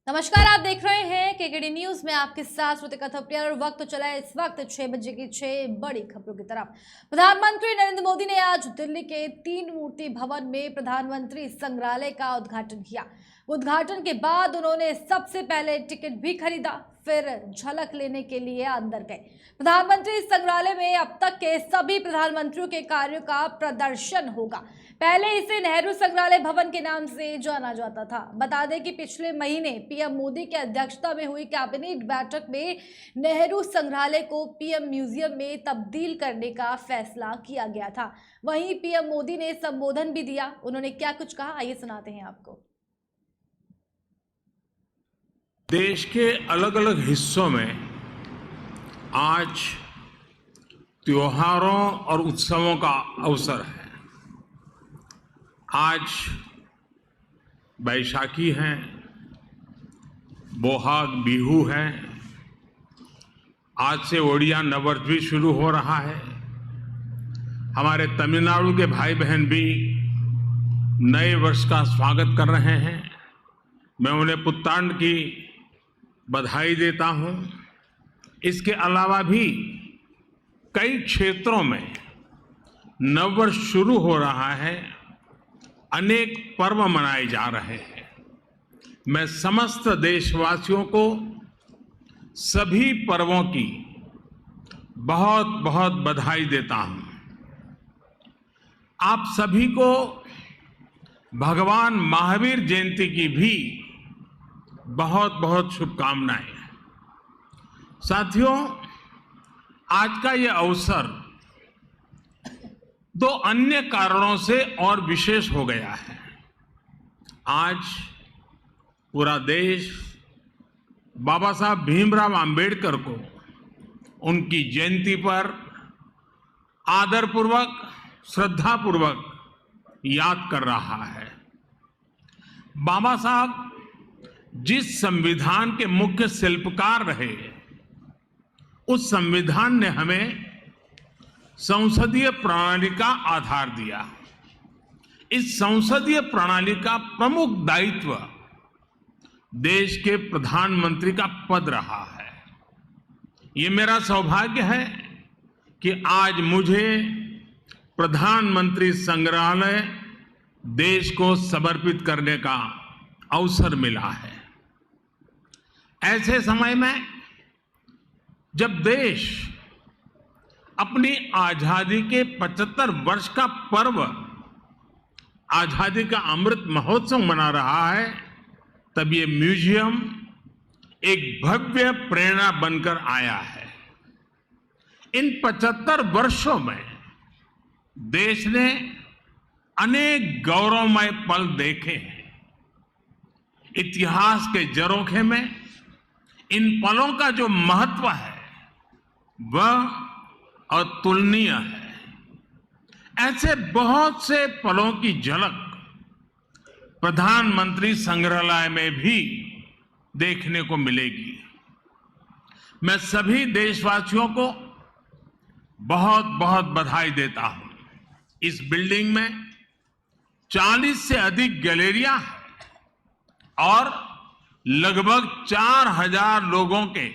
नमस्कार, आप देख रहे हैं केकेडी न्यूज में आपके साथ श्रुतिका थपलियाल और वक्त तो चला है इस वक्त 6 बजे की 6 बड़ी खबरों की तरफ। प्रधानमंत्री नरेंद्र मोदी ने आज दिल्ली के 3 मूर्ति भवन में प्रधानमंत्री संग्रहालय का उद्घाटन किया। उद्घाटन के बाद उन्होंने सबसे पहले टिकट भी खरीदा, फिर झलक लेने के लिए अंदर गए। प्रधानमंत्री संग्रहालय में अब तक के सभी प्रधानमंत्रियों के कार्यों का प्रदर्शन होगा। पहले इसे नेहरू संग्रहालय भवन के नाम से जाना जाता था। बता दें कि पिछले महीने पीएम मोदी की अध्यक्षता में हुई कैबिनेट बैठक में नेहरू संग्रहालय को पीएम म्यूजियम में तब्दील करने का फैसला किया गया था। वहीं पीएम मोदी ने संबोधन भी दिया। उन्होंने क्या कुछ कहा, आइए सुनाते हैं आपको। देश के अलग अलग हिस्सों में आज त्योहारों और उत्सवों का अवसर है। आज बैसाखी है, बोहाग बिहू है, आज से ओडिया नववर्ष भी शुरू हो रहा है। हमारे तमिलनाडु के भाई बहन भी नए वर्ष का स्वागत कर रहे हैं। मैं उन्हें पुत्तांड की बधाई देता हूं। इसके अलावा भी कई क्षेत्रों में नववर्ष शुरू हो रहा है, अनेक पर्व मनाए जा रहे हैं। मैं समस्त देशवासियों को सभी पर्वों की बहुत बहुत बधाई देता हूं। आप सभी को भगवान महावीर जयंती की भी बहुत बहुत शुभकामनाएं। साथियों, आज का ये अवसर 2 अन्य कारणों से और विशेष हो गया है। आज पूरा देश बाबा साहब भीमराव अंबेडकर को उनकी जयंती पर आदरपूर्वक, श्रद्धापूर्वक याद कर रहा है। बाबा साहब जिस संविधान के मुख्य शिल्पकार रहे, उस संविधान ने हमें संसदीय प्रणाली का आधार दिया। इस संसदीय प्रणाली का प्रमुख दायित्व देश के प्रधानमंत्री का पद रहा है। ये मेरा सौभाग्य है कि आज मुझे प्रधानमंत्री संग्रहालय देश को समर्पित करने का अवसर मिला है। ऐसे समय में जब देश अपनी आजादी के 75 वर्ष का पर्व, आजादी का अमृत महोत्सव मना रहा है, तब ये म्यूजियम एक भव्य प्रेरणा बनकर आया है। इन 75 वर्षों में देश ने अनेक गौरवमय पल देखे हैं। इतिहास के झरोखे में इन पलों का जो महत्व है वह अतुलनीय है। ऐसे बहुत से पलों की झलक प्रधानमंत्री संग्रहालय में भी देखने को मिलेगी। मैं सभी देशवासियों को बहुत बहुत बधाई देता हूं। इस बिल्डिंग में 40 से अधिक गैलरियां हैं और लगभग 4000 लोगों के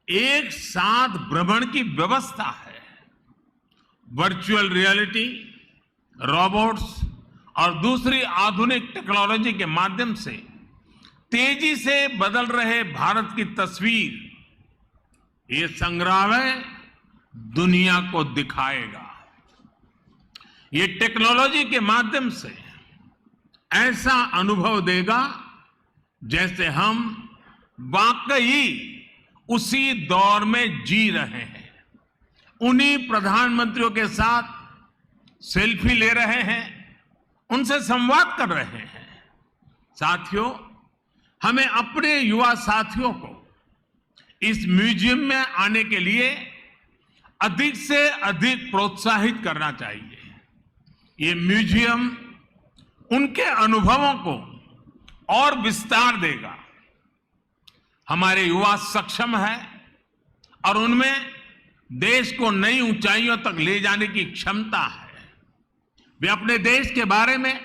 एक साथ भ्रमण की व्यवस्था है। वर्चुअल रियलिटी, रोबोट्स और दूसरी आधुनिक टेक्नोलॉजी के माध्यम से तेजी से बदल रहे भारत की तस्वीर ये संग्रहालय दुनिया को दिखाएगा। ये टेक्नोलॉजी के माध्यम से ऐसा अनुभव देगा जैसे हम वाकई उसी दौर में जी रहे हैं। उन्हीं प्रधानमंत्रियों के साथ सेल्फी ले रहे हैं, उनसे संवाद कर रहे हैं। साथियों, हमें अपने युवा साथियों को इस म्यूजियम में आने के लिए अधिक से अधिक प्रोत्साहित करना चाहिए। ये म्यूजियम उनके अनुभवों को और विस्तार देगा। हमारे युवा सक्षम है और उनमें देश को नई ऊंचाइयों तक ले जाने की क्षमता है। वे अपने देश के बारे में,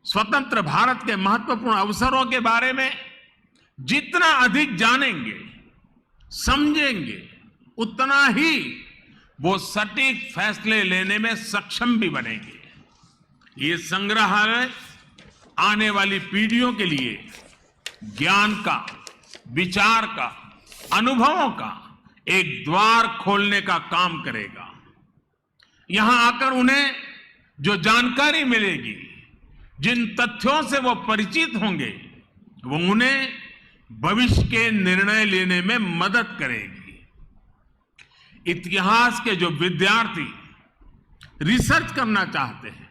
स्वतंत्र भारत के महत्वपूर्ण अवसरों के बारे में जितना अधिक जानेंगे, समझेंगे, उतना ही वो सटीक फैसले लेने में सक्षम भी बनेंगे। ये संग्रहालय आने वाली पीढ़ियों के लिए ज्ञान का, विचार का, अनुभवों का एक द्वार खोलने का काम करेगा। यहां आकर उन्हें जो जानकारी मिलेगी, जिन तथ्यों से वो परिचित होंगे, वो उन्हें भविष्य के निर्णय लेने में मदद करेगी। इतिहास के जो विद्यार्थी रिसर्च करना चाहते हैं,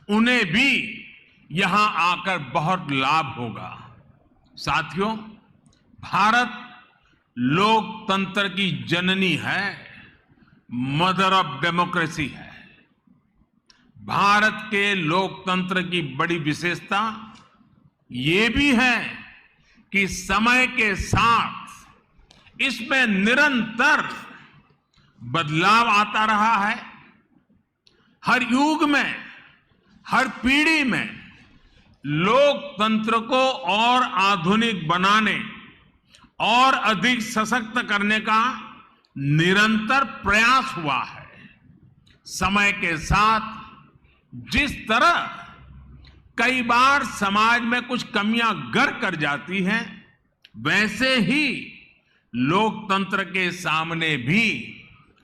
उन्हें भी यहां आकर बहुत लाभ होगा। साथियों, भारत लोकतंत्र की जननी है, मदर ऑफ डेमोक्रेसी है। भारत के लोकतंत्र की बड़ी विशेषता ये भी है कि समय के साथ इसमें निरंतर बदलाव आता रहा है। हर युग में, हर पीढ़ी में लोकतंत्र को और आधुनिक बनाने और अधिक सशक्त करने का निरंतर प्रयास हुआ है। समय के साथ जिस तरह कई बार समाज में कुछ कमियां गर कर जाती हैं, वैसे ही लोकतंत्र के सामने भी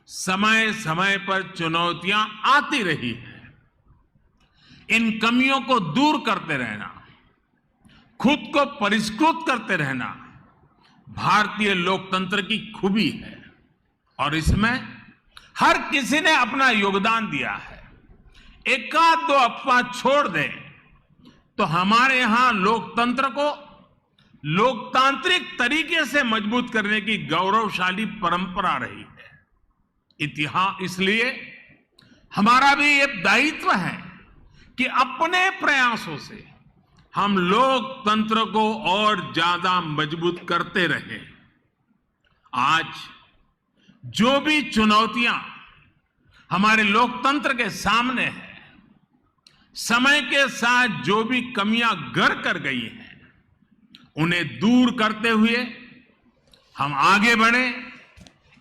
समय समय पर चुनौतियां आती रही हैं। इन कमियों को दूर करते रहना, खुद को परिष्कृत करते रहना भारतीय लोकतंत्र की खूबी है और इसमें हर किसी ने अपना योगदान दिया है। एकाध दो अफवाह छोड़ दें तो हमारे यहां लोकतंत्र को लोकतांत्रिक तरीके से मजबूत करने की गौरवशाली परंपरा रही है। इतिहास इसलिए हमारा भी ये दायित्व है कि अपने प्रयासों से हम लोकतंत्र को और ज्यादा मजबूत करते रहें। आज जो भी चुनौतियां हमारे लोकतंत्र के सामने हैं, समय के साथ जो भी कमियां गर कर गई हैं, उन्हें दूर करते हुए हम आगे बढ़े।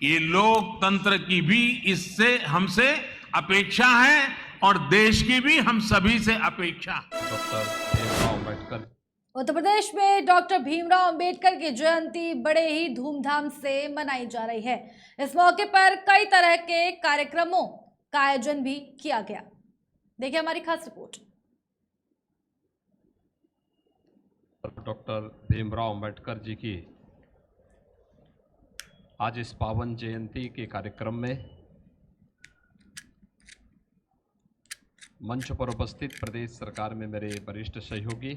ये लोकतंत्र की भी इससे हमसे अपेक्षा है और देश की भी हम सभी से अपेक्षा है। डॉक्टर भीमराव अंबेडकर। उत्तर प्रदेश में डॉक्टर भीमराव अंबेडकर की जयंती बड़े ही धूमधाम से मनाई जा रही है। इस मौके पर कई तरह के कार्यक्रमों का आयोजन भी किया गया। देखिए हमारी खास रिपोर्ट। डॉक्टर भीमराव अंबेडकर जी की आज इस पावन जयंती के कार्यक्रम में मंच पर उपस्थित प्रदेश सरकार में मेरे वरिष्ठ सहयोगी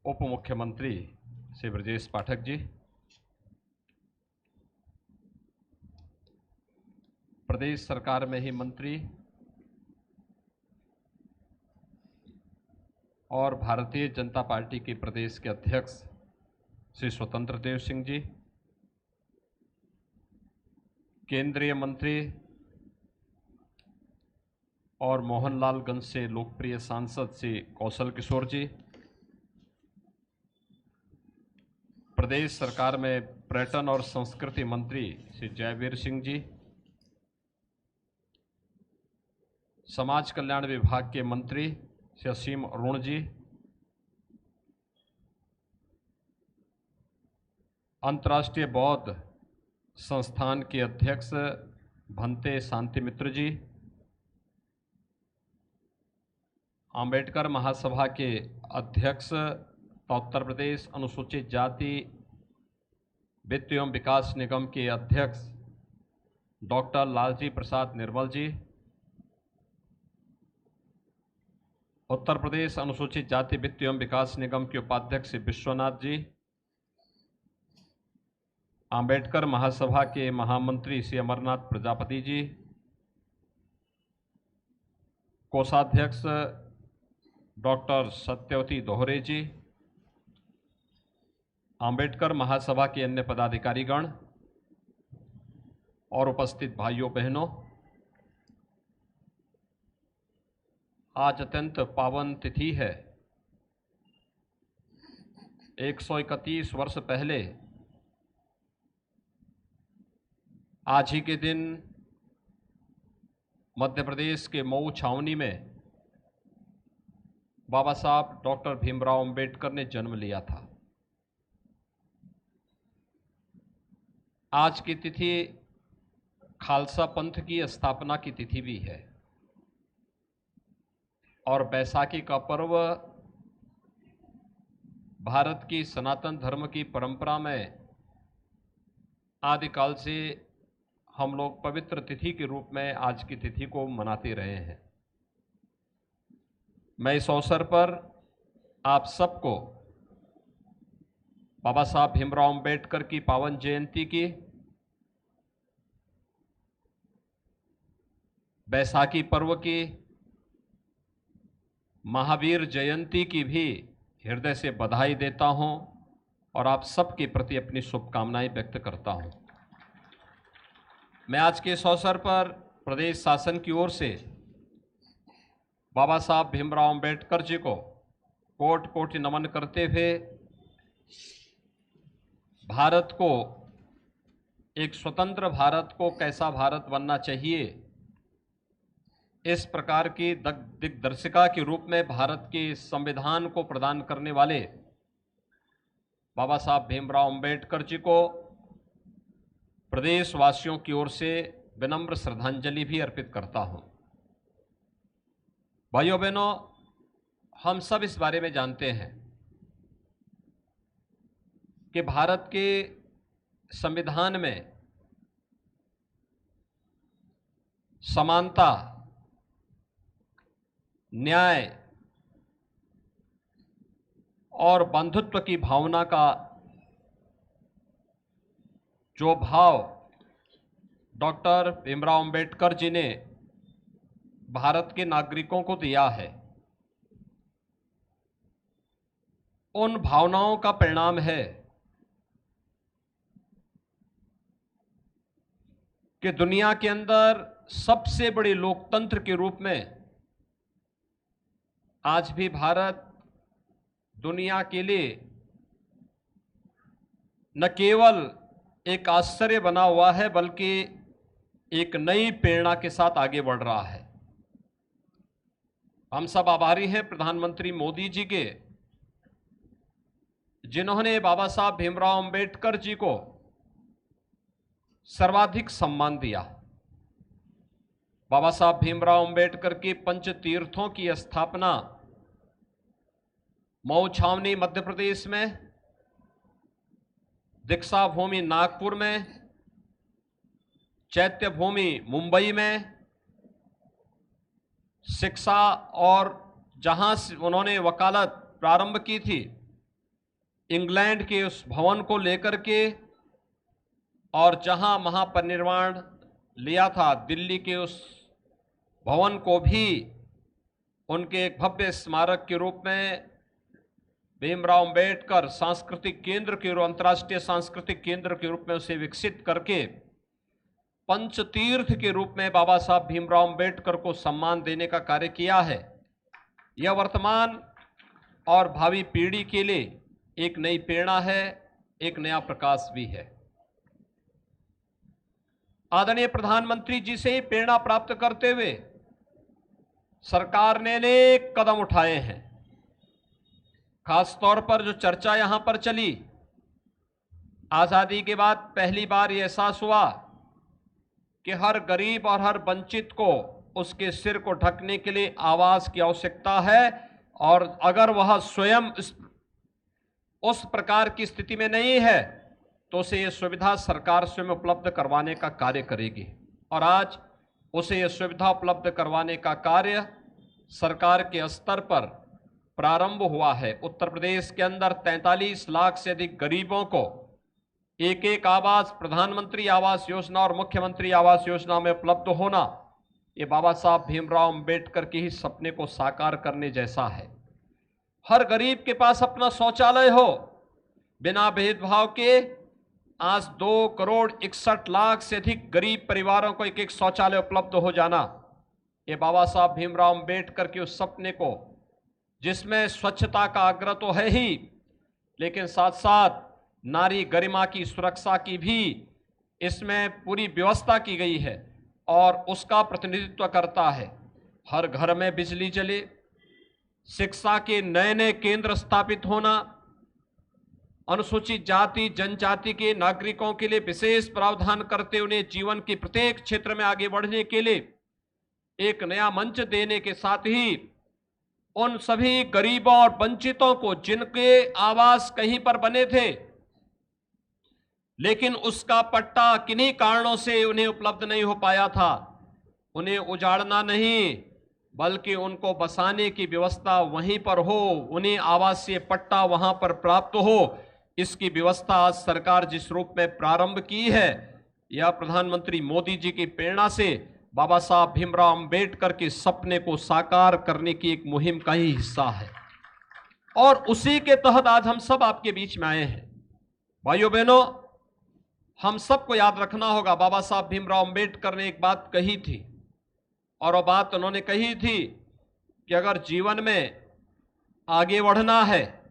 उप मुख्यमंत्री श्री ब्रजेश पाठक जी, प्रदेश सरकार में ही मंत्री और भारतीय जनता पार्टी के प्रदेश के अध्यक्ष श्री स्वतंत्र देव सिंह जी, केंद्रीय मंत्री और मोहनलालगंज से लोकप्रिय सांसद श्री कौशल किशोर जी, प्रदेश सरकार में पर्यटन और संस्कृति मंत्री श्री जयवीर सिंह जी, समाज कल्याण विभाग के मंत्री श्री असीम अरुण जी, अंतर्राष्ट्रीय बौद्ध संस्थान के अध्यक्ष भंते शांति मित्र जी, अंबेडकर महासभा के अध्यक्ष उत्तर प्रदेश अनुसूचित जाति वित्त एवं विकास निगम के अध्यक्ष डॉक्टर लालजी प्रसाद निर्मल जी, उत्तर प्रदेश अनुसूचित जाति वित्त एवं विकास निगम के उपाध्यक्ष विश्वनाथ जी, अंबेडकर महासभा के महामंत्री श्री अमरनाथ प्रजापति जी, कोषाध्यक्ष डॉक्टर सत्यवती दोहरे जी, अंबेडकर महासभा के अन्य पदाधिकारीगण और उपस्थित भाइयों बहनों, आज अत्यंत पावन तिथि है। 131 वर्ष पहले आज ही के दिन मध्य प्रदेश के मऊ छावनी में बाबा साहब डॉक्टर भीमराव अंबेडकर ने जन्म लिया था। आज की तिथि खालसा पंथ की स्थापना की तिथि भी है और बैसाखी का पर्व भारत की सनातन धर्म की परंपरा में आदिकाल से हम लोग पवित्र तिथि के रूप में आज की तिथि को मनाते रहे हैं। मैं इस अवसर पर आप सबको बाबा साहब भीमराव अंबेडकर की पावन जयंती की, बैसाखी पर्व की, महावीर जयंती की भी हृदय से बधाई देता हूं और आप सबके प्रति अपनी शुभकामनाएं व्यक्त करता हूं। मैं आज के इस अवसर पर प्रदेश शासन की ओर से बाबा साहब भीमराव अंबेडकर जी को कोटि कोटि नमन करते हुए भारत को, एक स्वतंत्र भारत को कैसा भारत बनना चाहिए, इस प्रकार की दिग्दर्शिका के रूप में भारत के संविधान को प्रदान करने वाले बाबा साहब भीमराव अंबेडकर जी को प्रदेशवासियों की ओर से विनम्र श्रद्धांजलि भी अर्पित करता हूं। भाइयों बहनों, हम सब इस बारे में जानते हैं कि भारत के संविधान में समानता, न्याय और बंधुत्व की भावना का जो भाव डॉक्टर भीमराव अंबेडकर जी ने भारत के नागरिकों को दिया है, उन भावनाओं का परिणाम है कि दुनिया के अंदर सबसे बड़े लोकतंत्र के रूप में आज भी भारत दुनिया के लिए न केवल एक आश्चर्य बना हुआ है बल्कि एक नई प्रेरणा के साथ आगे बढ़ रहा है। हम सब आभारी हैं प्रधानमंत्री मोदी जी के, जिन्होंने बाबा साहब भीमराव अंबेडकर जी को सर्वाधिक सम्मान दिया। बाबा साहब भीमराव अंबेडकर की पंच तीर्थों की स्थापना मऊ छावनी मध्य प्रदेश में, दीक्षा भूमि नागपुर में, चैत्य भूमि मुंबई में, शिक्षा और जहां से उन्होंने वकालत प्रारंभ की थी इंग्लैंड के उस भवन को लेकर के, और जहां महापरिनिर्वाण लिया था दिल्ली के उस भवन को भी उनके एक भव्य स्मारक के रूप में भीमराव अंबेडकर सांस्कृतिक केंद्र के रूप, अंतर्राष्ट्रीय सांस्कृतिक केंद्र के रूप में उसे विकसित करके पंचतीर्थ के रूप में बाबा साहब भीमराव अंबेडकर को सम्मान देने का कार्य किया है। यह वर्तमान और भावी पीढ़ी के लिए एक नई प्रेरणा है, एक नया प्रकाश भी है। आदरणीय प्रधानमंत्री जी से प्रेरणा प्राप्त करते हुए सरकार ने अनेक कदम उठाए हैं। खास तौर पर जो चर्चा यहां पर चली, आजादी के बाद पहली बार यह एहसास हुआ कि हर गरीब और हर वंचित को उसके सिर को ढकने के लिए आवास की आवश्यकता है, और अगर वह स्वयं उस प्रकार की स्थिति में नहीं है तो उसे यह सुविधा सरकार स्वयं उपलब्ध करवाने का कार्य करेगी। और आज उसे यह सुविधा उपलब्ध करवाने का कार्य सरकार के स्तर पर प्रारंभ हुआ है। उत्तर प्रदेश के अंदर 43 लाख से अधिक गरीबों को एक एक आवास प्रधानमंत्री आवास योजना और मुख्यमंत्री आवास योजना में उपलब्ध होना, ये बाबा साहब भीमराव अंबेडकर के ही सपने को साकार करने जैसा है। हर गरीब के पास अपना शौचालय हो, बिना भेदभाव के आज 2 करोड़ 61 लाख से अधिक गरीब परिवारों को एक एक शौचालय उपलब्ध हो जाना, ये बाबा साहब भीमराव अंबेडकर के उस सपने को, जिसमें स्वच्छता का आग्रह तो है ही, लेकिन साथ साथ नारी गरिमा की सुरक्षा की भी इसमें पूरी व्यवस्था की गई है और उसका प्रतिनिधित्व करता है। हर घर में बिजली जले, शिक्षा के नए नए केंद्र स्थापित होना, अनुसूचित जाति जनजाति के नागरिकों के लिए विशेष प्रावधान करते उन्हें जीवन के प्रत्येक क्षेत्र में आगे बढ़ने के लिए एक नया मंच देने के साथ ही उन सभी गरीबों और वंचितों को जिनके आवास कहीं पर बने थे लेकिन उसका पट्टा किन्हीं कारणों से उन्हें उपलब्ध नहीं हो पाया था, उन्हें उजाड़ना नहीं बल्कि उनको बसाने की व्यवस्था वहीं पर हो, उन्हें आवासीय पट्टा वहां पर प्राप्त हो, इसकी व्यवस्था आज सरकार जिस रूप में प्रारंभ की है यह प्रधानमंत्री मोदी जी की प्रेरणा से बाबा साहब भीमराव अंबेडकर के सपने को साकार करने की एक मुहिम का ही हिस्सा है और उसी के तहत आज हम सब आपके बीच में आए हैं। भाइयों बहनों, हम सबको याद रखना होगा, बाबा साहब भीमराव अंबेडकर ने एक बात कही थी और वह बात उन्होंने कही थी कि अगर जीवन में आगे बढ़ना है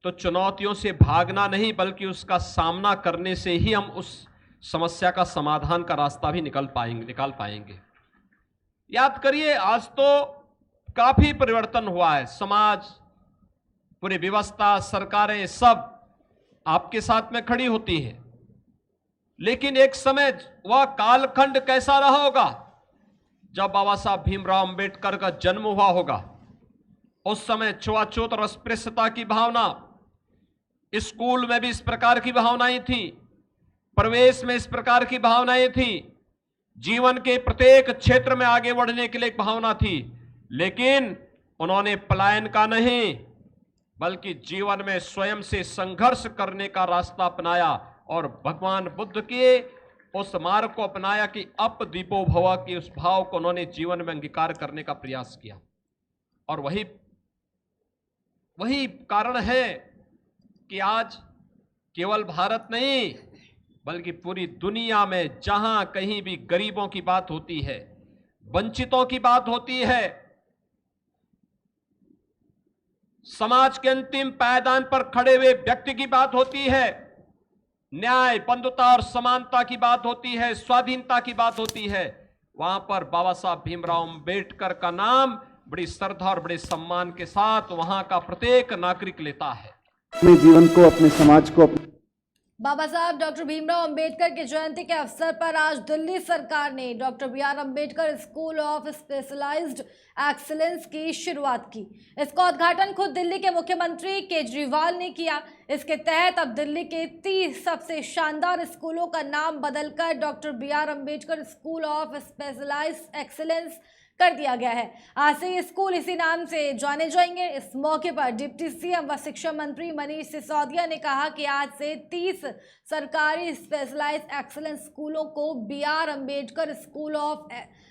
तो चुनौतियों से भागना नहीं बल्कि उसका सामना करने से ही हम उस समस्या का समाधान का रास्ता भी निकाल पाएंगे। याद करिए, आज तो काफी परिवर्तन हुआ है, समाज, पूरी व्यवस्था, सरकारें सब आपके साथ में खड़ी होती हैं, लेकिन एक समय वह कालखंड कैसा रहा होगा जब बाबा साहब भीमराव अंबेडकर का जन्म हुआ होगा। उस समय छुआछूत और अस्पृश्यता की भावना, स्कूल में भी इस प्रकार की भावनाएं थी, प्रवेश में इस प्रकार की भावनाएं थी, जीवन के प्रत्येक क्षेत्र में आगे बढ़ने के लिए एक भावना थी, लेकिन उन्होंने पलायन का नहीं बल्कि जीवन में स्वयं से संघर्ष करने का रास्ता अपनाया और भगवान बुद्ध के उस मार्ग को अपनाया कि अप दीपो भव के उस भाव को उन्होंने जीवन में अंगीकार करने का प्रयास किया। और वही कारण है कि आज केवल भारत नहीं बल्कि पूरी दुनिया में जहां कहीं भी गरीबों की बात होती है, वंचितों की बात होती है, समाज के अंतिम पायदान पर खड़े हुए व्यक्ति की बात होती है, न्याय, बंधुता और समानता की बात होती है, स्वाधीनता की बात होती है, वहां पर बाबा साहब भीमराव अंबेडकर का नाम बड़ी श्रद्धा और बड़े सम्मान के साथ वहां का प्रत्येक नागरिक लेता है। अपने जीवन को, अपने समाज को, बाबा साहब डॉक्टर भीमराव अंबेडकर की जयंती के अवसर पर आज दिल्ली सरकार ने doctor BR. Ambedkar school of specialised excellence की शुरुआत की। इसका उद्घाटन खुद दिल्ली के मुख्यमंत्री केजरीवाल ने किया। इसके तहत अब दिल्ली के 30 सबसे शानदार स्कूलों का नाम बदलकर doctor BR. Ambedkar school of specialised excellence कर दिया गया है। आज से ये स्कूल इसी नाम से जाने जाएंगे। इस मौके पर डिप्टी सीएम व शिक्षा मंत्री मनीष सिसोदिया ने कहा कि आज से 30 सरकारी स्पेशलाइज्ड एक्सीलेंस स्कूलों को BR. Ambedkar school of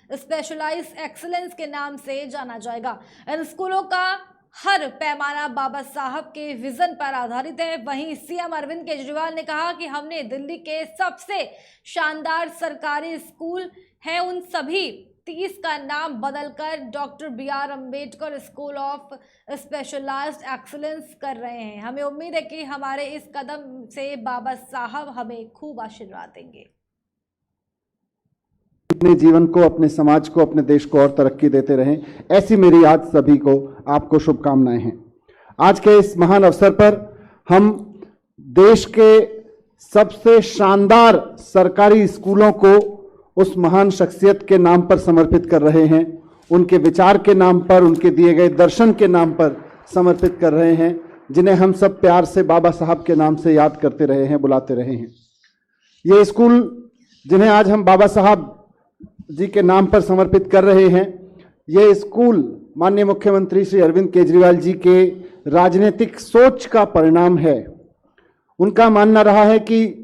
specialised excellence के नाम से जाना जाएगा। इन स्कूलों का हर पैमाना बाबा साहब के विजन पर आधारित है। वहीं सीएम अरविंद केजरीवाल ने कहा कि हमने दिल्ली के सबसे शानदार सरकारी स्कूल हैं उन सभी 30 का नाम बदलकर doctor BR. Ambedkar school of specialised excellence कर रहे हैं। हमें उम्मीद है कि हमारे इस कदम से बाबा साहब हमें खूब आशीर्वाद देंगे। अपने जीवन को, अपने समाज को, अपने देश को और तरक्की देते रहें, ऐसी मेरी आज सभी को, आपको शुभकामनाएं हैं। आज के इस महान अवसर पर हम देश के सबसे शानदार सरकारी स्कूलों को उस महान शख्सियत के नाम पर समर्पित कर रहे हैं, उनके विचार के नाम पर, उनके दिए गए दर्शन के नाम पर समर्पित कर रहे हैं, जिन्हें हम सब प्यार से बाबा साहब के नाम से याद करते रहे हैं, बुलाते रहे हैं। ये स्कूल जिन्हें आज हम बाबा साहब जी के नाम पर समर्पित कर रहे हैं, ये स्कूल माननीय मुख्यमंत्री श्री अरविंद केजरीवाल जी के राजनीतिक सोच का परिणाम है। उनका मानना रहा है कि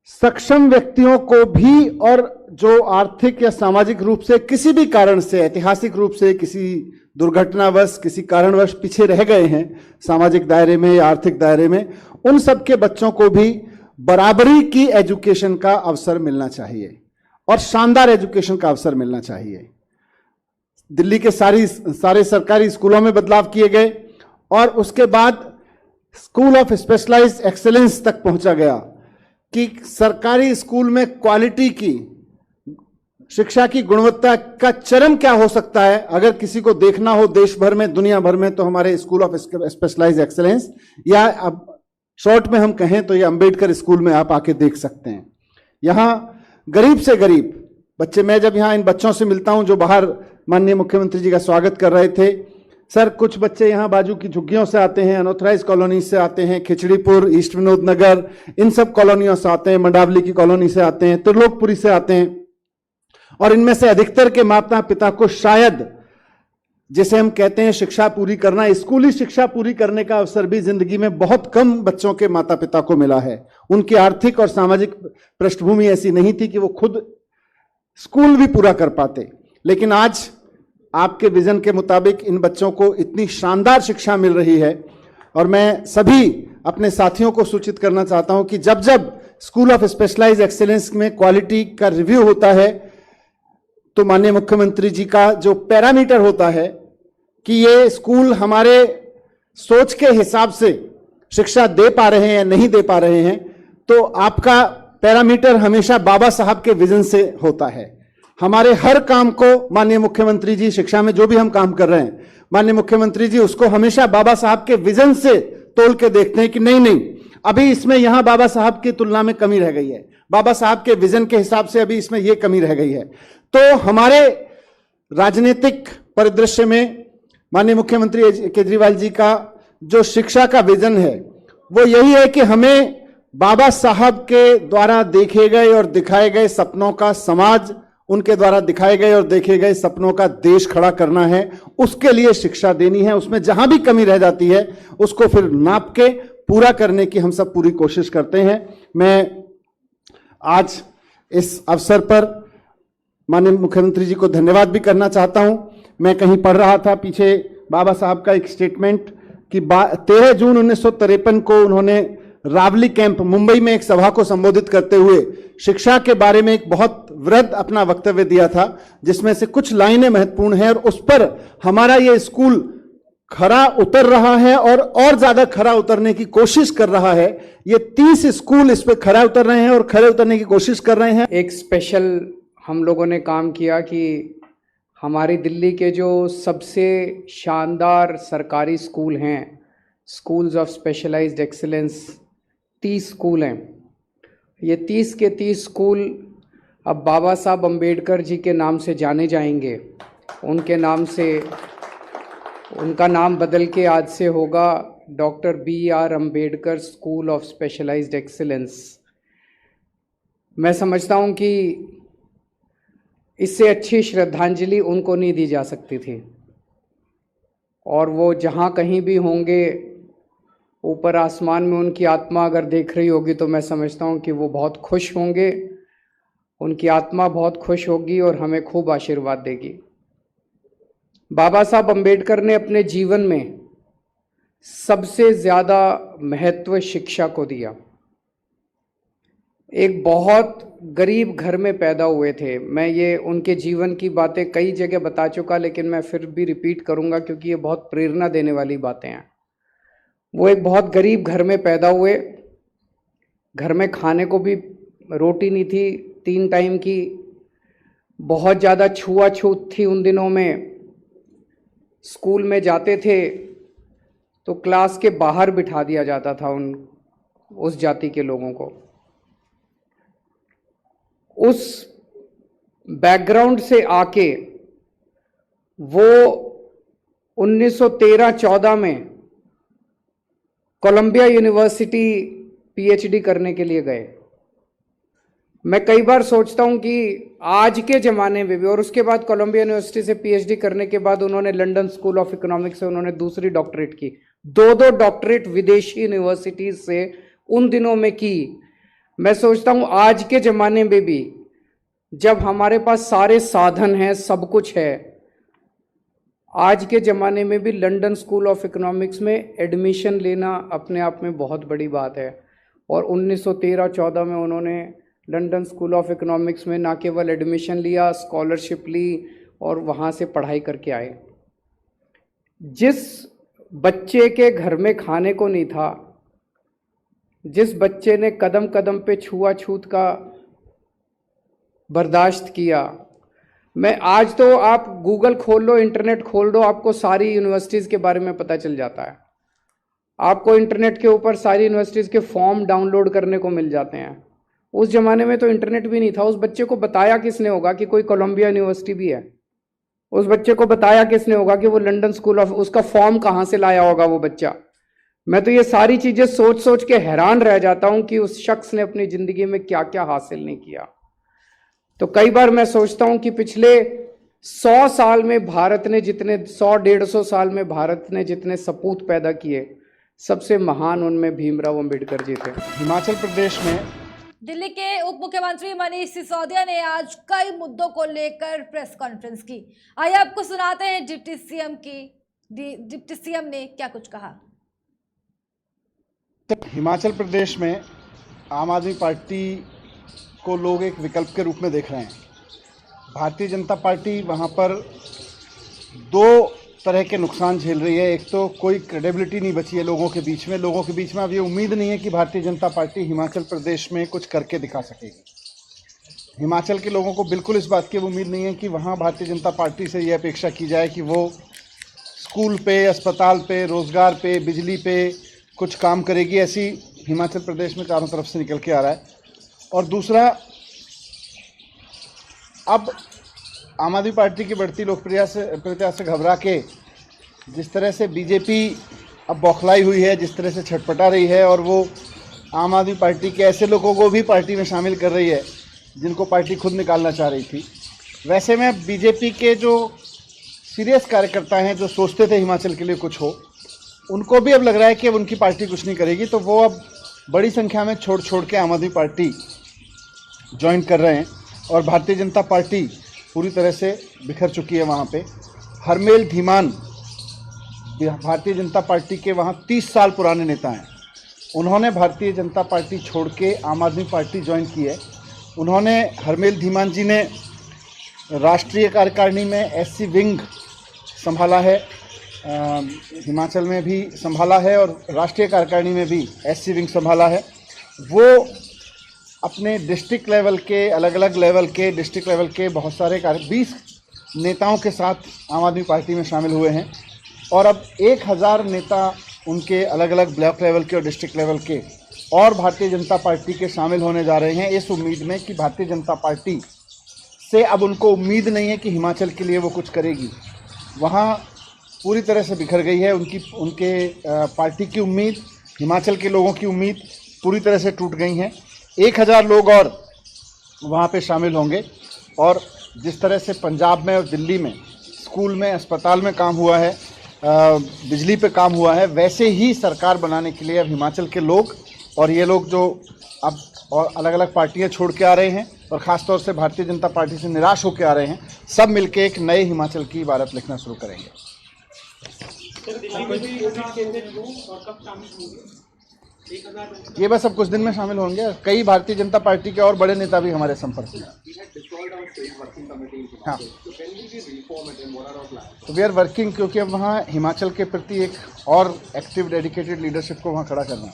सक्षम व्यक्तियों को भी और जो आर्थिक या सामाजिक रूप से किसी भी कारण से, ऐतिहासिक रूप से किसी दुर्घटनावश, किसी कारणवश पीछे रह गए हैं सामाजिक दायरे में या आर्थिक दायरे में, उन सब के बच्चों को भी बराबरी की एजुकेशन का अवसर मिलना चाहिए और शानदार एजुकेशन का अवसर मिलना चाहिए। दिल्ली के सारे सरकारी स्कूलों में बदलाव किए गए और उसके बाद स्कूल ऑफ स्पेशलाइज्ड एक्सेलेंस तक पहुंचा गया कि सरकारी स्कूल में क्वालिटी की शिक्षा की गुणवत्ता का चरम क्या हो सकता है। अगर किसी को देखना हो देश भर में, दुनिया भर में, तो हमारे स्कूल ऑफ स्पेशलाइज्ड एक्सेलेंस, या अब शॉर्ट में हम कहें तो ये अंबेडकर स्कूल में आप आके देख सकते हैं। यहां गरीब से गरीब बच्चे, मैं जब यहां इन बच्चों से मिलता हूं जो बाहर माननीय मुख्यमंत्री जी का स्वागत कर रहे थे, सर कुछ बच्चे यहां बाजू की झुग्गियों से आते हैं, अनऑथराइज कॉलोनी से आते हैं, खिचड़ीपुर, ईस्ट विनोद नगर, इन सब कॉलोनियों से आते हैं, मंडावली की कॉलोनी से आते हैं, त्रिलोकपुरी से आते हैं, और इनमें से अधिकतर के माता पिता को शायद, जिसे हम कहते हैं शिक्षा पूरी करना, स्कूली शिक्षा पूरी करने का अवसर भी जिंदगी में बहुत कम बच्चों के माता पिता को मिला है। उनकी आर्थिक और सामाजिक पृष्ठभूमि ऐसी नहीं थी कि वो खुद स्कूल भी पूरा कर पाते। लेकिन आज आपके विजन के मुताबिक इन बच्चों को इतनी शानदार शिक्षा मिल रही है, और मैं सभी अपने साथियों को सूचित करना चाहता हूं कि जब जब स्कूल ऑफ स्पेशलाइज्ड एक्सीलेंस में क्वालिटी का रिव्यू होता है तो माननीय मुख्यमंत्री जी का जो पैरामीटर होता है कि ये स्कूल हमारे सोच के हिसाब से शिक्षा दे पा रहे हैं या नहीं दे पा रहे हैं, तो आपका पैरामीटर हमेशा बाबा साहब के विजन से होता है। हमारे हर काम को माननीय मुख्यमंत्री जी, शिक्षा में जो भी हम काम कर रहे हैं, माननीय मुख्यमंत्री जी उसको हमेशा बाबा साहब के विजन से तोल के देखते हैं कि नहीं नहीं, अभी इसमें यहां बाबा साहब की तुलना में कमी रह गई है, बाबा साहब के विजन के हिसाब से अभी इसमें यह कमी रह गई है। तो हमारे राजनीतिक परिदृश्य में माननीय मुख्यमंत्री केजरीवाल जी का जो शिक्षा का विजन है वो यही है कि हमें बाबा साहब के द्वारा देखे गए और दिखाए गए सपनों का समाज, उनके द्वारा दिखाए गए और देखे गए सपनों का देश खड़ा करना है। उसके लिए शिक्षा देनी है, उसमें जहां भी कमी रह जाती है उसको फिर नाप के पूरा करने की हम सब पूरी कोशिश करते हैं। मैं आज इस अवसर पर माननीय मुख्यमंत्री जी को धन्यवाद भी करना चाहता हूं। मैं कहीं पढ़ रहा था पीछे बाबा साहब का एक स्टेटमेंट कि 13 जून 1953 को उन्होंने रावली कैंप मुंबई में एक सभा को संबोधित करते हुए शिक्षा के बारे में एक बहुत वृहद अपना वक्तव्य दिया था, जिसमें से कुछ लाइनें महत्वपूर्ण हैं और उस पर हमारा ये स्कूल खरा उतर रहा है और ज्यादा खरा उतरने की कोशिश कर रहा है। ये 30 स्कूल इस पे खरा उतर रहे हैं और खरे उतरने की कोशिश कर रहे हैं। एक स्पेशल हम लोगों ने काम किया कि हमारी दिल्ली के जो सबसे शानदार सरकारी स्कूल हैं, schools of specialised excellence, 30 school हैं। ये 30 के 30 स्कूल अब बाबा साहब अम्बेडकर जी के नाम से जाने जाएंगे। उनके नाम से, उनका नाम बदल के आज से होगा doctor BR Ambedkar school of specialised excellence. मैं समझता हूँ कि इससे अच्छी श्रद्धांजलि उनको नहीं दी जा सकती थी, और वो जहाँ कहीं भी होंगे ऊपर आसमान में, उनकी आत्मा अगर देख रही होगी तो मैं समझता हूँ कि वो बहुत खुश होंगे, उनकी आत्मा बहुत खुश होगी और हमें खूब आशीर्वाद देगी। बाबा साहब अम्बेडकर ने अपने जीवन में सबसे ज़्यादा महत्व शिक्षा को दिया। एक बहुत गरीब घर में पैदा हुए थे। मैं ये उनके जीवन की बातें कई जगह बता चुका, लेकिन मैं फिर भी रिपीट करूँगा क्योंकि ये बहुत प्रेरणा देने वाली बातें हैं। वो एक बहुत गरीब घर में पैदा हुए। घर में खाने को भी रोटी नहीं थी 3 टाइम की, बहुत ज़्यादा छुआछूत थी उन दिनों में। स्कूल में जाते थे तो क्लास के बाहर बिठा दिया जाता था उस जाति के लोगों को। उस बैकग्राउंड से आके वो 1913-14 में कोलंबिया यूनिवर्सिटी PhD करने के लिए गए। मैं कई बार सोचता हूं कि आज के ज़माने में भी, और उसके बाद कोलंबिया यूनिवर्सिटी से PhD करने के बाद उन्होंने लंदन स्कूल ऑफ इकोनॉमिक्स से उन्होंने दूसरी डॉक्टरेट की। 2 डॉक्टरेट विदेशी यूनिवर्सिटीज से उन दिनों में की। मैं सोचता हूं आज के ज़माने में भी जब हमारे पास सारे साधन हैं, सब कुछ है, आज के ज़माने में भी लंदन स्कूल ऑफ इकोनॉमिक्स में एडमिशन लेना अपने आप में बहुत बड़ी बात है। और 1913-14 में उन्होंने लंदन स्कूल ऑफ इकोनॉमिक्स में ना केवल एडमिशन लिया, स्कॉलरशिप ली और वहाँ से पढ़ाई करके आए। जिस बच्चे के घर में खाने को नहीं था, जिस बच्चे ने कदम कदम पे छुआछूत का बर्दाश्त किया, मैं आज तो आप गूगल खोल लो, इंटरनेट खोल दो, आपको सारी यूनिवर्सिटीज़ के बारे में पता चल जाता है। आपको इंटरनेट के ऊपर सारी यूनिवर्सिटीज़ के फॉर्म डाउनलोड करने को मिल जाते हैं। उस ज़माने में तो इंटरनेट भी नहीं था। उस बच्चे को बताया किसने होगा कि कोई कोलंबिया यूनिवर्सिटी भी है? उस बच्चे को बताया किसने होगा कि वो लंदन स्कूल ऑफ, उसका फॉर्म कहाँ से लाया होगा वो बच्चा? मैं तो ये सारी चीज़ें सोच सोच के हैरान रह जाता हूँ कि उस शख्स ने अपनी ज़िंदगी में क्या क्या हासिल नहीं किया। तो कई बार मैं सोचता हूँ कि पिछले 100 साल में भारत ने जितने 100-150 साल में भारत ने जितने सपूत पैदा किए, सबसे महान उनमें भीमराव अंबेडकर जी थे। हिमाचल प्रदेश में दिल्ली के उप मुख्यमंत्री मनीष सिसोदिया ने आज कई मुद्दों को लेकर प्रेस कॉन्फ्रेंस की। आइए आपको सुनाते हैं डिप्टी सीएम ने क्या कुछ कहा। हिमाचल प्रदेश में आम आदमी पार्टी को लोग एक विकल्प के रूप में देख रहे हैं। भारतीय जनता पार्टी वहाँ पर दो तरह के नुकसान झेल रही है। एक तो कोई क्रेडिबिलिटी नहीं बची है लोगों के बीच में। लोगों के बीच में अब ये उम्मीद नहीं है कि भारतीय जनता पार्टी हिमाचल प्रदेश में कुछ करके दिखा सकेगी। हिमाचल के लोगों को बिल्कुल इस बात की उम्मीद नहीं है कि वहाँ भारतीय जनता पार्टी से ये अपेक्षा की जाए कि वो स्कूल पे, अस्पताल पे, रोज़गार पे, बिजली पे कुछ काम करेगी। ऐसी हिमाचल प्रदेश में चारों तरफ से निकल के आ रहा है। और दूसरा, अब आम आदमी पार्टी की बढ़ती लोकप्रियता से घबरा के जिस तरह से बीजेपी अब बौखलाई हुई है, जिस तरह से छटपटा रही है और वो आम आदमी पार्टी के ऐसे लोगों को भी पार्टी में शामिल कर रही है जिनको पार्टी खुद निकालना चाह रही थी। वैसे में बीजेपी के जो सीरियस कार्यकर्ता हैं, जो सोचते थे हिमाचल के लिए कुछ हो, उनको भी अब लग रहा है कि अब उनकी पार्टी कुछ नहीं करेगी। तो वो अब बड़ी संख्या में छोड़ के आम आदमी पार्टी ज्वाइन कर रहे हैं और भारतीय जनता पार्टी पूरी तरह से बिखर चुकी है। वहाँ पे हरमेल धीमान भारतीय जनता पार्टी के वहाँ 30 साल पुराने नेता हैं। उन्होंने भारतीय जनता पार्टी छोड़ के आम आदमी पार्टी ज्वाइन की है। उन्होंने, हरमेल धीमान जी ने राष्ट्रीय कार्यकारिणी में एससी विंग संभाला है, हिमाचल में भी संभाला है और राष्ट्रीय कार्यकारिणी में भी एससी विंग संभाला है। वो अपने डिस्ट्रिक्ट लेवल के, अलग अलग लेवल के, डिस्ट्रिक्ट लेवल के बहुत सारे 20 नेताओं के साथ आम आदमी पार्टी में शामिल हुए हैं और अब 1000 नेता उनके अलग अलग ब्लॉक लेवल के और डिस्ट्रिक्ट लेवल के और भारतीय जनता पार्टी के शामिल होने जा रहे हैं, इस उम्मीद में कि भारतीय जनता पार्टी से अब उनको उम्मीद नहीं है कि हिमाचल के लिए वो कुछ करेगी। वहाँ पूरी तरह से बिखर गई है उनके पार्टी की उम्मीद, हिमाचल के लोगों की उम्मीद पूरी तरह से टूट गई हैं। 1000 लोग और वहाँ पे शामिल होंगे और जिस तरह से पंजाब में और दिल्ली में स्कूल में, अस्पताल में काम हुआ है, बिजली पे काम हुआ है, वैसे ही सरकार बनाने के लिए अब हिमाचल के लोग और ये लोग जो अब और अलग अलग पार्टियां छोड़ के आ रहे हैं और ख़ास तौर से भारतीय जनता पार्टी से निराश होकर आ रहे हैं, सब मिलके एक नए हिमाचल की इबारत लिखना शुरू करेंगे। ये बस अब कुछ दिन में शामिल होंगे। कई भारतीय जनता पार्टी के और बड़े नेता भी हमारे संपर्क में। हाँ, तो वी आर वर्किंग, क्योंकि अब वहाँ हिमाचल के प्रति एक और एक्टिव डेडिकेटेड लीडरशिप को वहाँ खड़ा करना है,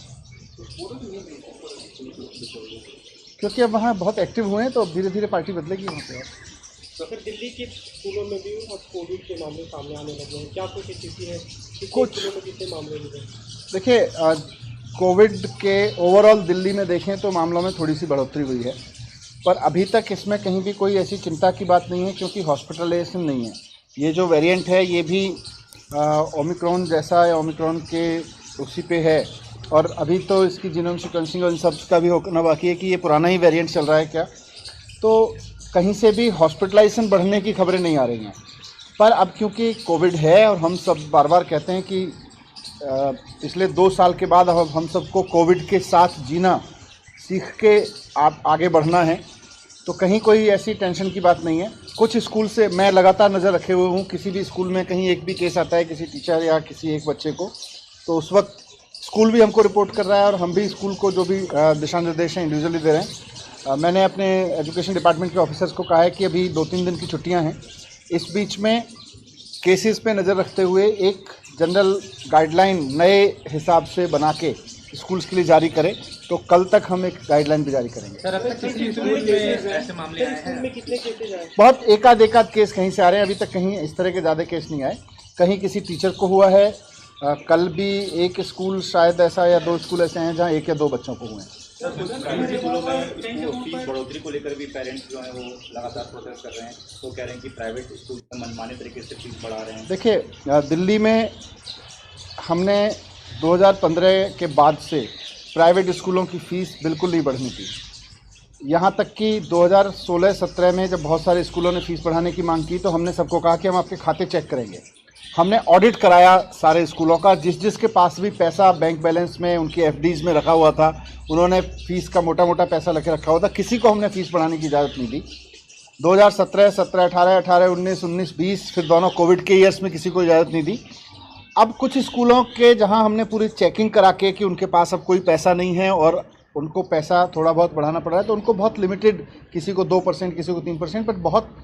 क्योंकि अब वहाँ बहुत एक्टिव हुए हैं तो अब धीरे धीरे पार्टी बदलेगी वहाँ पे। तो फिर दिल्ली के स्कूलों में भी अब कोविड के मामले सामने आने लगे हैं, क्या कुछ स्थिति है? कुछ कितने मामले मिले? देखिए, कोविड के ओवरऑल दिल्ली में देखें तो मामलों में थोड़ी सी बढ़ोतरी हुई है, पर अभी तक इसमें कहीं भी कोई ऐसी चिंता की बात नहीं है, क्योंकि हॉस्पिटलाइजेशन नहीं है। ये जो वेरिएंट है ये भी ओमिक्रॉन जैसा है, ओमिक्रॉन के उसी पे है और अभी तो इसकी जीनोम सीक्वेंसिंग और इन सब का भी होना बाकी है कि ये पुराना ही वेरिएंट चल रहा है क्या। तो कहीं से भी हॉस्पिटलाइजेशन बढ़ने की खबरें नहीं आ रही हैं। पर अब क्योंकि कोविड है और हम सब बार बार कहते हैं कि पिछले 2 साल के बाद अब हम सबको कोविड के साथ जीना सीख के आगे बढ़ना है, तो कहीं कोई ऐसी टेंशन की बात नहीं है। कुछ स्कूल से मैं लगातार नज़र रखे हुए हूँ, किसी भी स्कूल में कहीं एक भी केस आता है किसी टीचर या किसी एक बच्चे को, तो उस वक्त स्कूल भी हमको रिपोर्ट कर रहा है और हम भी स्कूल को जो भी दिशा निर्देश हैं इंडिविजुअली दे रहे हैं। मैंने अपने एजुकेशन डिपार्टमेंट के ऑफिसर्स को कहा है कि अभी 2-3 दिन की छुट्टियां हैं, इस बीच में केसेस पे नज़र रखते हुए एक जनरल गाइडलाइन नए हिसाब से बना के स्कूल्स के लिए जारी करें, तो कल तक हम एक गाइडलाइन भी जारी करेंगे। सर, अब तक किसी स्कूल में ऐसे मामले आए हैं? स्कूल में कितने केसेज आए? बहुत एकाध केस कहीं से आ रहे हैं, अभी तक कहीं इस तरह के ज़्यादा केस नहीं आए। कहीं किसी टीचर को हुआ है, कल भी एक स्कूल शायद ऐसा या 2 स्कूल ऐसे हैं जहाँ 1 या 2 बच्चों को हुए हैं। सर, कुछ प्राइवेट स्कूलों में फीस बढ़ोतरी को लेकर भी पेरेंट्स जो हैं वो लगातार प्रोटेस्ट कर रहे हैं, तो कह रहे हैं कि प्राइवेट स्कूल मनमाने तरीके से फीस बढ़ा रहे हैं। देखिए, दिल्ली में हमने 2015 के बाद से प्राइवेट स्कूलों की फ़ीस बिल्कुल नहीं बढ़नी थी। यहाँ तक कि 2016-17 में जब बहुत सारे स्कूलों ने फ़ीस बढ़ाने की मांग की, तो हमने सबको कहा कि हम आपके खाते चेक करेंगे। हमने ऑडिट कराया सारे स्कूलों का, जिसके पास भी पैसा बैंक बैलेंस में, उनकी एफडीज़ में रखा हुआ था, उन्होंने फ़ीस का मोटा मोटा पैसा लेके रखा हुआ था। किसी को हमने फ़ीस बढ़ाने की इजाज़त नहीं दी। 2017, 17, 18, 18, 19, 19, 20, फिर दोनों कोविड के ईयर्स में किसी को इजाज़त नहीं दी। अब कुछ स्कूलों के जहां हमने पूरी चेकिंग करा के कि उनके पास अब कोई पैसा नहीं है और उनको पैसा थोड़ा बहुत बढ़ाना पड़ रहा है, तो उनको बहुत लिमिटेड, किसी को 2%, किसी को 3%, बट बहुत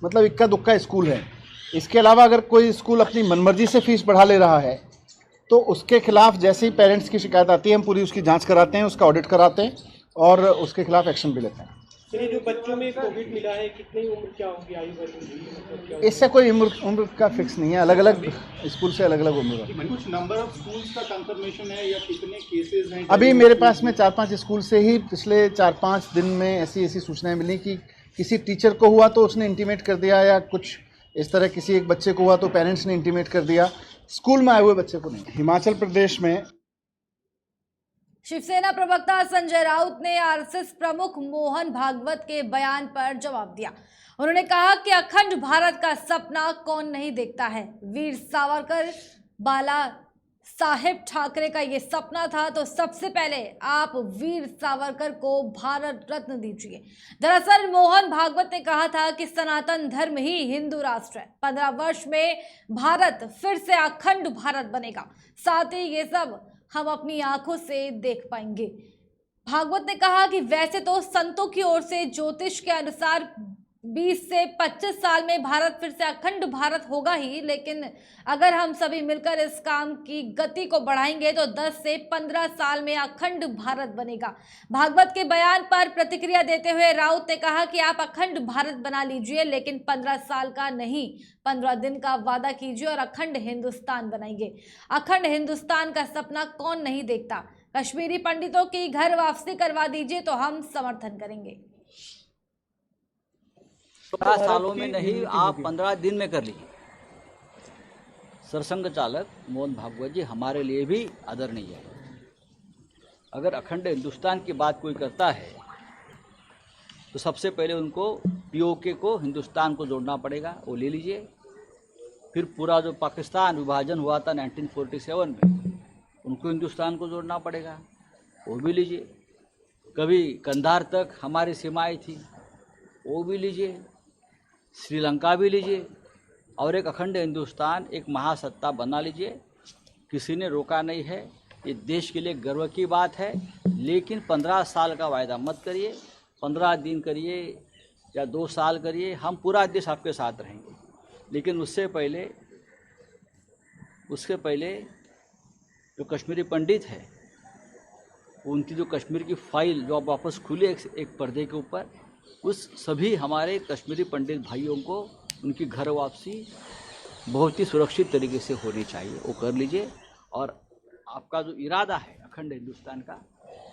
मतलब इक्का दुक्का स्कूल है। इसके अलावा अगर कोई स्कूल अपनी मनमर्जी से फ़ीस बढ़ा ले रहा है, तो उसके खिलाफ जैसे ही पेरेंट्स की शिकायत आती है, हम पूरी उसकी जांच कराते हैं, उसका ऑडिट कराते हैं और उसके खिलाफ एक्शन भी लेते हैं। सर, ये जो बच्चों में कोविड मिला है, कितनी उम्र क्या होगी, आयु वर्ग की? इससे कोई उम्र का फिक्स नहीं है, अलग अलग स्कूल से अलग अलग उम्र है। कुछ नंबर ऑफ स्कूल्स का कंफर्मेशन है या कितने केसेस हैं? अभी मेरे पास में 4-5 स्कूल से ही पिछले 4-5 दिन में ऐसी सूचनाएं मिली कि किसी टीचर को हुआ तो उसने इंटीमेट कर दिया, या कुछ इस तरह किसी एक बच्चे को हुआ तो पेरेंट्स ने इंटीमेट कर दिया, स्कूल में आए हुए बच्चे को नहीं। हिमाचल प्रदेश में शिवसेना प्रवक्ता संजय राउत ने आरएसएस प्रमुख मोहन भागवत के बयान पर जवाब दिया। उन्होंने कहा कि अखंड भारत का सपना कौन नहीं देखता है। वीर सावरकर, बाला साहेब ठाकरे का ये सपना था, तो सबसे पहले आप वीर सावरकर को भारत रत्न दीजिए। दरअसल मोहन भागवत ने कहा था कि सनातन धर्म ही हिंदू राष्ट्र है। 15 वर्ष में भारत फिर से अखंड भारत बनेगा, साथ ही ये सब हम अपनी आंखों से देख पाएंगे। भागवत ने कहा कि वैसे तो संतों की ओर से ज्योतिष के अनुसार 20 से 25 साल में भारत फिर से अखंड भारत होगा ही, लेकिन अगर हम सभी मिलकर इस काम की गति को बढ़ाएंगे तो 10 से 15 साल में अखंड भारत बनेगा। भागवत के बयान पर प्रतिक्रिया देते हुए राउत ने कहा कि आप अखंड भारत बना लीजिए, लेकिन 15 साल का नहीं, 15 दिन का वादा कीजिए और अखंड हिंदुस्तान बनाएंगे। अखंड हिंदुस्तान का सपना कौन नहीं देखता। कश्मीरी पंडितों की घर वापसी करवा दीजिए तो हम समर्थन करेंगे। 15 सालों में नहीं, आप 15 दिन में कर लीजिए। सरसंघ चालक मोहन भागवत जी हमारे लिए भी आदरणीय है। अगर अखंड हिंदुस्तान की बात कोई करता है तो सबसे पहले उनको पीओके को हिंदुस्तान को जोड़ना पड़ेगा, वो ले लीजिए। फिर पूरा जो पाकिस्तान विभाजन हुआ था 1947 में, उनको हिंदुस्तान को जोड़ना पड़ेगा, वो भी लीजिए। कभी कंधार तक हमारी सीमाएं थी, वो भी लीजिए। श्रीलंका भी लीजिए और एक अखंड हिंदुस्तान, एक महासत्ता बना लीजिए। किसी ने रोका नहीं है, ये देश के लिए गर्व की बात है। लेकिन 15 साल का वायदा मत करिए, 15 दिन करिए या 2 साल करिए, हम पूरा देश आपके साथ रहेंगे। लेकिन उससे पहले जो कश्मीरी पंडित है, उनकी जो कश्मीर की फाइल जो अब वापस खुली एक पर्दे के ऊपर, उस सभी हमारे कश्मीरी पंडित भाइयों को उनकी घर वापसी बहुत ही सुरक्षित तरीके से होनी चाहिए, वो कर लीजिए। और आपका जो इरादा है अखंड हिंदुस्तान का,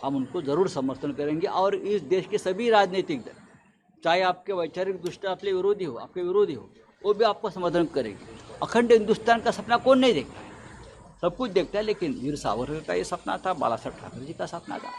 हम उनको ज़रूर समर्थन करेंगे। और इस देश के सभी राजनीतिक दल, चाहे आपके वैचारिक दृष्टि आपके विरोधी हो, वो भी आपको समर्थन करेंगे। अखंड हिंदुस्तान का सपना कौन नहीं देखता है, सब कुछ देखता है। लेकिन वीर सावरकर का ये सपना था, बाला साहब ठाकरे जी का सपना था,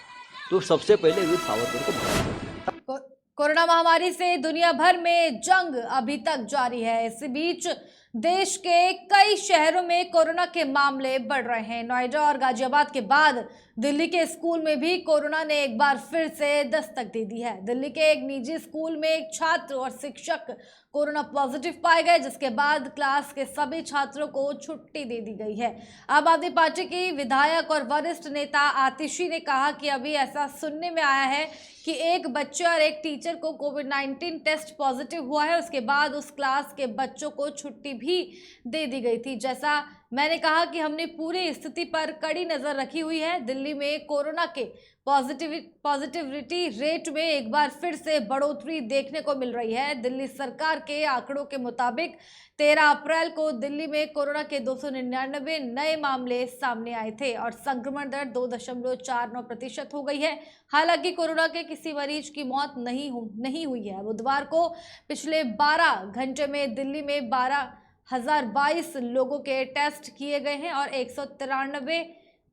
तो सबसे पहले वीर सावरकर को भारत। कोरोना महामारी से दुनिया भर में जंग अभी तक जारी है। इस बीच देश के कई शहरों में कोरोना के मामले बढ़ रहे हैं। नोएडा और गाजियाबाद के बाद दिल्ली के स्कूल में भी कोरोना ने एक बार फिर से दस्तक दे दी है। दिल्ली के एक निजी स्कूल में एक छात्र और शिक्षक कोरोना पॉजिटिव पाए गए, जिसके बाद क्लास के सभी छात्रों को छुट्टी दे दी गई है। आम आदमी पार्टी की विधायक और वरिष्ठ नेता आतिशी ने कहा कि अभी ऐसा सुनने में आया है कि एक बच्चे और एक टीचर को कोविड-19 टेस्ट पॉजिटिव हुआ है, उसके बाद उस क्लास के बच्चों को छुट्टी भी दे दी गई थी। जैसा मैंने कहा कि हमने पूरी स्थिति पर कड़ी नजर रखी हुई है। दिल्ली में कोरोना के पॉजिटिविटी रेट में एक बार फिर से बढ़ोतरी देखने को मिल रही है। दिल्ली सरकार के आंकड़ों के मुताबिक 13 अप्रैल को दिल्ली में कोरोना के 299 नए मामले सामने आए थे और संक्रमण दर 2.49% हो गई है। हालांकि कोरोना के किसी मरीज की मौत नहीं हुई है। बुधवार को पिछले 12 घंटे में दिल्ली में 12,022 लोगों के टेस्ट किए गए हैं और 193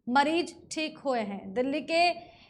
मरीज ठीक हुए हैं। दिल्ली के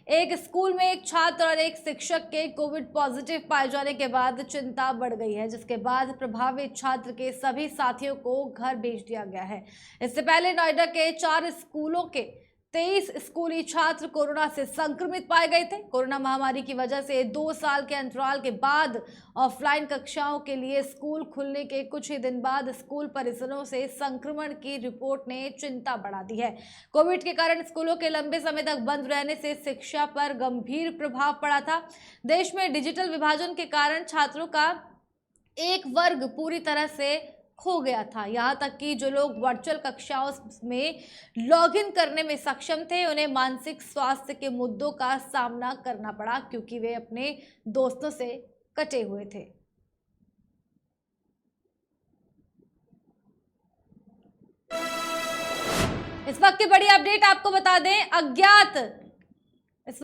एक स्कूल में एक छात्र और एक शिक्षक के कोविड पॉजिटिव पाए जाने के बाद चिंता बढ़ गई है, जिसके बाद प्रभावित छात्र के सभी साथियों को घर भेज दिया गया है। इससे पहले नोएडा के 4 स्कूलों के 23 स्कूली छात्र कोरोना से संक्रमित पाए गए थे। कोरोना महामारी की वजह से 2 साल के अंतराल के बाद ऑफलाइन कक्षाओं के लिए स्कूल खुलने के कुछ ही दिन बाद स्कूल परिसरों से संक्रमण की रिपोर्ट ने चिंता बढ़ा दी है। कोविड के कारण स्कूलों के लंबे समय तक बंद रहने से शिक्षा पर गंभीर प्रभाव पड़ा था। देश में डिजिटल विभाजन के कारण छात्रों का एक वर्ग पूरी तरह से खो गया था। यहाँ तक कि जो लोग वर्चुअल कक्षाओं में लॉगिन करने में सक्षम थे, उन्हें मानसिक स्वास्थ्य के मुद्दों का सामना करना पड़ा, क्योंकि वे अपने दोस्तों से कटे हुए थे। इस वक्त की बड़ी अपडेट आपको बता दें, अज्ञात